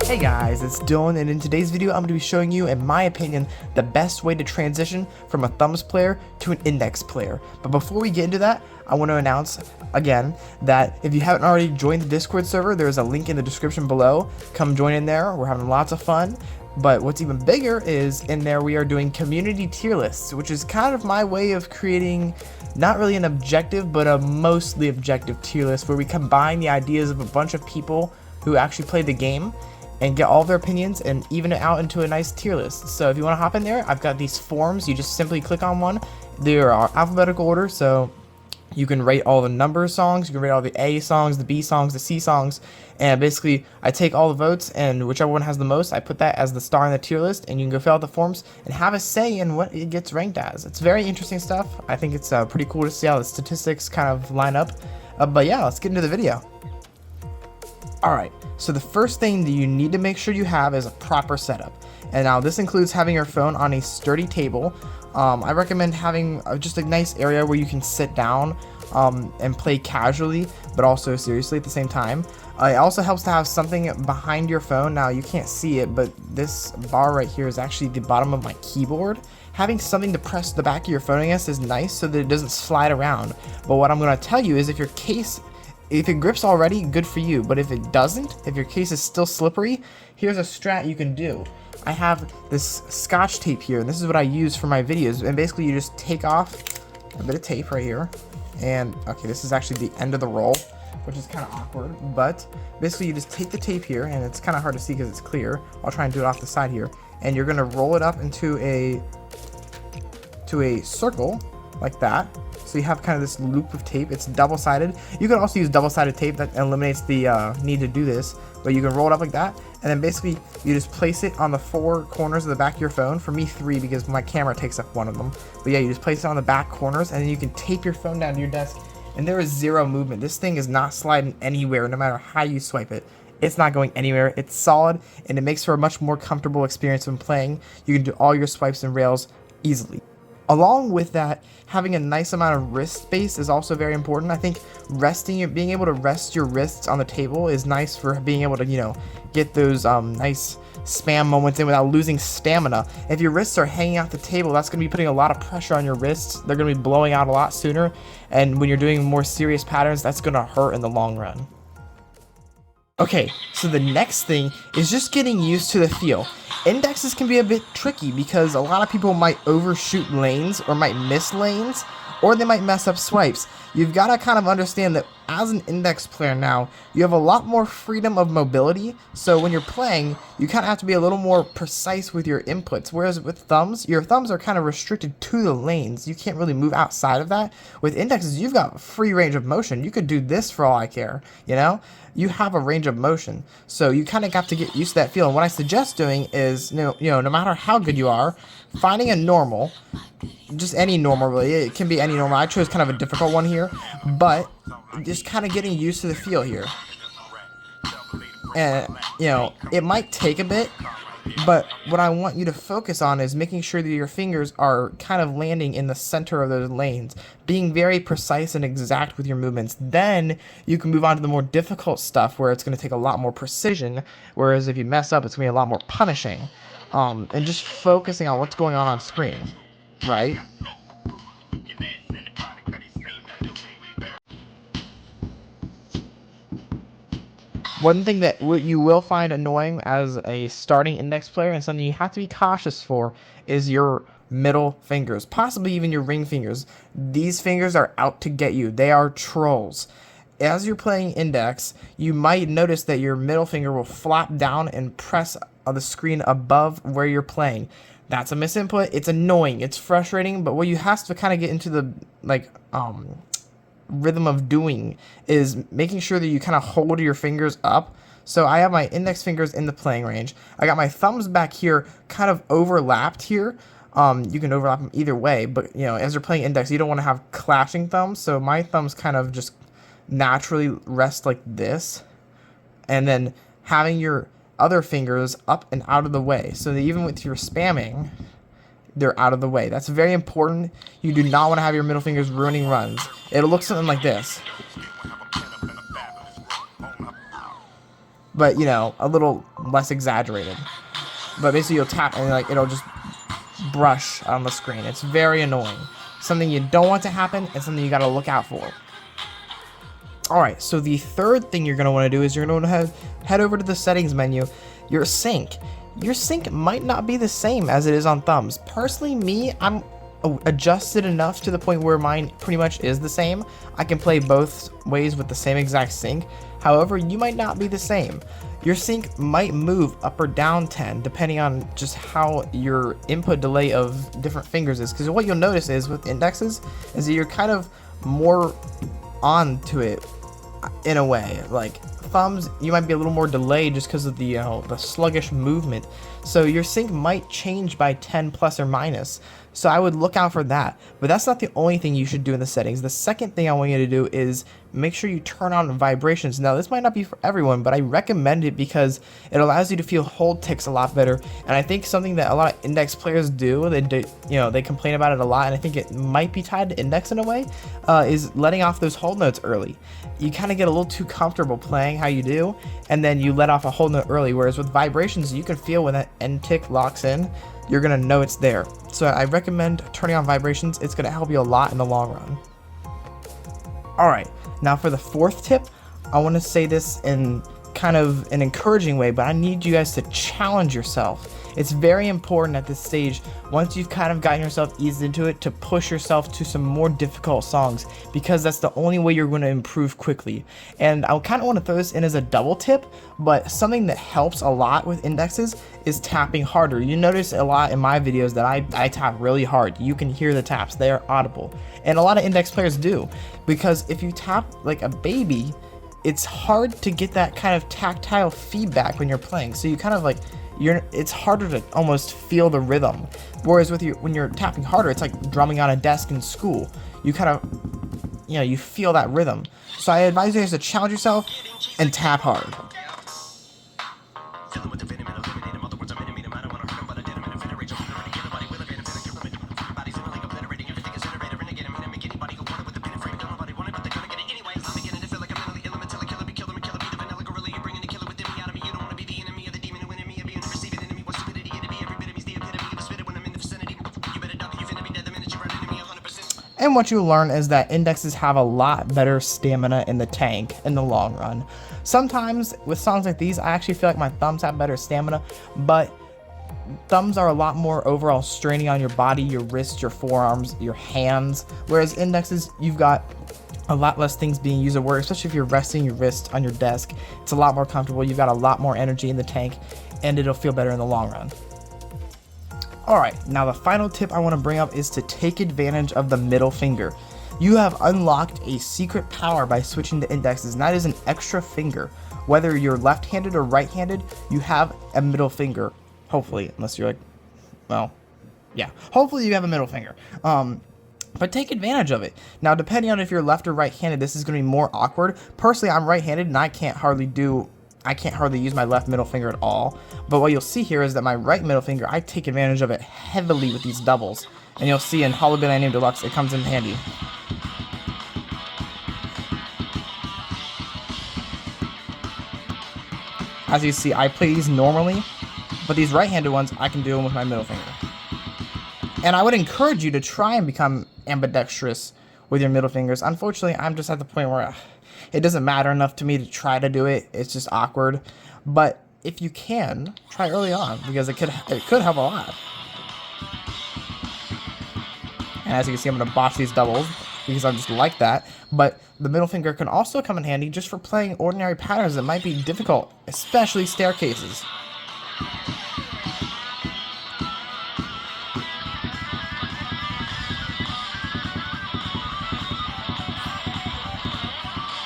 Hey guys, it's Dylan, and in today's video I'm going to be showing you, in my opinion, the best way to transition from a thumbs player to an index player. But before we get into that, I want to announce again that if you haven't already joined the Discord server, there's a link in the description below. Come join in there. We're having lots of fun. But what's even bigger is in there we are doing community tier lists, which is kind of my way of creating not really an objective, but a mostly objective tier list where we combine the ideas of a bunch of people who actually play the game and get all their opinions and even it out into a nice tier list. So if you want to hop in there, I've got these forms. You just simply click on one. They are alphabetical order, so you can rate all the number songs, you can rate all the A songs, the B songs, the C songs, and basically I take all the votes, and whichever one has the most, I put that as the star in the tier list, and you can go fill out the forms and have a say in what it gets ranked as. It's very interesting stuff. I think it's pretty cool to see how the statistics kind of line up. But yeah, let's get into the video. Alright, so the first thing that you need to make sure you have is a proper setup. And now this includes having your phone on a sturdy table. I recommend having just a nice area where you can sit down and play casually, but also seriously at the same time. It also helps to have something behind your phone. Now you can't see it, but this bar right here is actually the bottom of my keyboard. Having something to press the back of your phone against is nice so that it doesn't slide around. But what I'm going to tell you is if it grips already, good for you. But if it doesn't, if your case is still slippery, here's a strat you can do. I have this scotch tape here, and this is what I use for my videos. And basically you just take off a bit of tape right here. And okay, this is actually the end of the roll, which is kind of awkward. But basically you just take the tape here, and it's kind of hard to see because it's clear. I'll try and do it off the side here. And you're going to roll it up into a circle like that. So you have kind of this loop of tape. It's double-sided. You can also use double-sided tape. That eliminates the need to do this. But you can roll it up like that. And then basically you just place it on the four corners of the back of your phone. For me, 3 because my camera takes up one of them. But yeah, you just place it on the back corners. And then you can tape your phone down to your desk. And there is zero movement. This thing is not sliding anywhere no matter how you swipe it. It's not going anywhere. It's solid. And it makes for a much more comfortable experience when playing. You can do all your swipes and rails easily. Along with that, having a nice amount of wrist space is also very important. I think being able to rest your wrists on the table is nice for being able to, get those nice spam moments in without losing stamina. If your wrists are hanging out the table, that's going to be putting a lot of pressure on your wrists. They're going to be blowing out a lot sooner. And when you're doing more serious patterns, that's going to hurt in the long run. Okay, so the next thing is just getting used to the feel. Indexes can be a bit tricky because a lot of people might overshoot lanes or might miss lanes, or they might mess up swipes. You've got to kind of understand that as an index player now, you have a lot more freedom of mobility. So when you're playing, you kind of have to be a little more precise with your inputs. Whereas with thumbs, your thumbs are kind of restricted to the lanes. You can't really move outside of that. With indexes, you've got free range of motion. You could do this for all I care, You have a range of motion. So you kind of got to get used to that feel. And what I suggest doing is, no matter how good you are, finding a normal, just any normal really, it can be any normal. I chose kind of a difficult one here, but just kind of getting used to the feel here. And, it might take a bit, but what I want you to focus on is making sure that your fingers are kind of landing in the center of those lanes, being very precise and exact with your movements. Then you can move on to the more difficult stuff where it's going to take a lot more precision, whereas if you mess up, it's going to be a lot more punishing. And just focusing on what's going on screen, right? One thing that you will find annoying as a starting index player and something you have to be cautious for is your middle fingers, possibly even your ring fingers. These fingers are out to get you. They are trolls. As you're playing index, you might notice that your middle finger will flop down and press on the screen above where you're playing. That's a misinput. It's annoying. It's frustrating, but what you have to kind of get into the rhythm of doing is making sure that you kind of hold your fingers up. So I have my index fingers in the playing range. I got my thumbs back here kind of overlapped here. You can overlap them either way, but as you're playing index, you don't want to have clashing thumbs. So my thumbs kind of just naturally rest like this, and then having your other fingers up and out of the way so that even with your spamming, they're out of the way. That's very important. You do not want to have your middle fingers ruining runs. It'll look something like this. but you know, a little less exaggerated. But basically you'll tap and like it'll just brush on the screen. It's very annoying. Something you don't want to happen and something you gotta look out for. Alright, so the third thing you're gonna want to do is you're gonna want to head over to the settings menu. Your sync. Your sync might not be the same as it is on thumbs. Personally, me, I'm adjusted enough to the point where mine pretty much is the same. I can play both ways with the same exact sync. However, you might not be the same. Your sync might move up or down 10 depending on just how your input delay of different fingers is. Because what you'll notice is with indexes is that you're kind of more on to it in a way. Like thumbs, you might be a little more delayed just because of the the sluggish movement. So your sync might change by 10 plus or minus. So I would look out for that. But that's not the only thing you should do in the settings. The second thing I want you to do is make sure you turn on vibrations. Now this might not be for everyone, but I recommend it because it allows you to feel hold ticks a lot better. And I think something that a lot of index players do, they complain about it a lot, and I think it might be tied to index in a way, is letting off those hold notes early. You kind of get a little too comfortable playing how you do, and then you let off a hold note early, whereas with vibrations, you can feel when that end tick locks in, you're gonna know it's there. So I recommend turning on vibrations. It's gonna help you a lot in the long run. Alright, now for the fourth tip, I wanna say this in kind of an encouraging way, but I need you guys to challenge yourself. It's very important at this stage, once you've kind of gotten yourself eased into it, to push yourself to some more difficult songs, because that's the only way you're going to improve quickly. And I kind of want to throw this in as a double tip, but something that helps a lot with indexes is tapping harder. You notice a lot in my videos that I tap really hard. You can hear the taps, they are audible. And a lot of index players do, because if you tap like a baby, it's hard to get that kind of tactile feedback when you're playing. So you kind of like, it's harder to almost feel the rhythm. Whereas when you're tapping harder, it's like drumming on a desk in school. You kind of, you feel that rhythm. So I advise you guys to challenge yourself and tap hard. And what you'll learn is that indexes have a lot better stamina in the tank in the long run. Sometimes with songs like these, I actually feel like my thumbs have better stamina, but thumbs are a lot more overall straining on your body, your wrists, your forearms, your hands, whereas indexes, you've got a lot less things being used at work, especially if you're resting your wrist on your desk. It's a lot more comfortable, you've got a lot more energy in the tank, and it'll feel better in the long run. Alright, now the final tip I want to bring up is to take advantage of the middle finger. You have unlocked a secret power by switching to indexes, and that is an extra finger. Whether you're left-handed or right-handed, you have a middle finger. Hopefully, unless you're like, well, yeah. Hopefully you have a middle finger. But take advantage of it. Now, depending on if you're left or right-handed, this is going to be more awkward. Personally, I'm right-handed, and I can't hardly use my left middle finger at all. But what you'll see here is that my right middle finger, I take advantage of it heavily with these doubles. And you'll see in Hollow Bit I Named Deluxe, it comes in handy. As you see, I play these normally, but these right-handed ones, I can do them with my middle finger. And I would encourage you to try and become ambidextrous with your middle fingers. Unfortunately, I'm just at the point where it doesn't matter enough to me to try to do it. It's just awkward. But if you can, try early on, because it could help a lot. And as you can see, I'm going to botch these doubles because I'm just like that. But the middle finger can also come in handy just for playing ordinary patterns that might be difficult, especially staircases.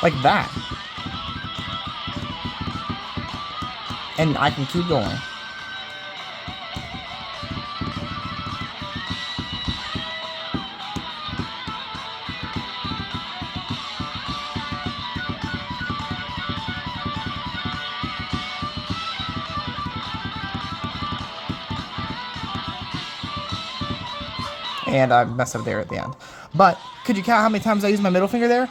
Like that. And I can keep going. And I messed up there at the end. But could you count how many times I use my middle finger there?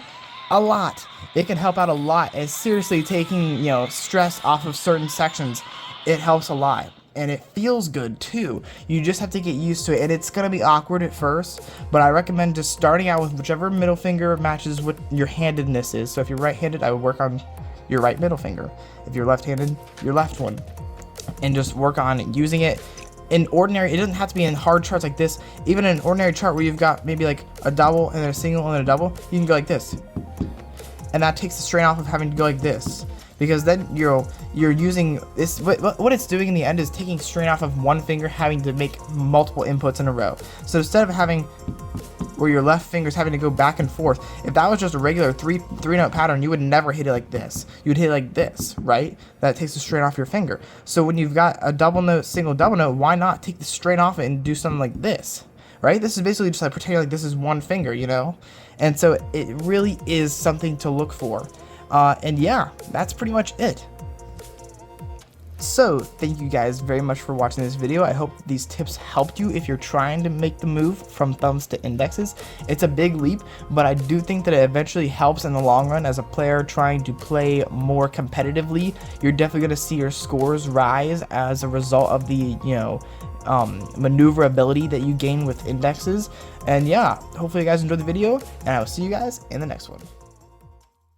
A lot. it can help out a lot. And seriously, taking, you know, stress off of certain sections, it helps a lot. And it feels good too. You just have to get used to it, and it's gonna be awkward at first, but I recommend just starting out with whichever middle finger matches what your handedness is. So if you're right-handed, I would work on your right middle finger. If you're left-handed, your left one. And just work on using it in ordinary. It doesn't have to be in hard charts like this. Even in an ordinary chart where you've got maybe like a double and then a single and then a double, you can go like this. And that takes the strain off of having to go like this. Because then you're using this, what it's doing in the end is taking strain off of one finger having to make multiple inputs in a row. So instead of having where your left finger's having to go back and forth, if that was just a regular three note pattern, you would never hit it like this. You'd hit it like this, right? That takes the strain off your finger. So when you've got a double note, single double note, why not take the strain off it and do something like this? Right? This is basically just like pretending like this is one finger, you know? And so it really is something to look for. And yeah, that's pretty much it. So thank you guys very much for watching this video. I hope these tips helped you if you're trying to make the move from thumbs to indexes. It's a big leap, but I do think that it eventually helps in the long run as a player trying to play more competitively. You're definitely going to see your scores rise as a result of the, you know, maneuverability that you gain with indexes. And yeah, hopefully you guys enjoyed the video, and I will see you guys in the next one.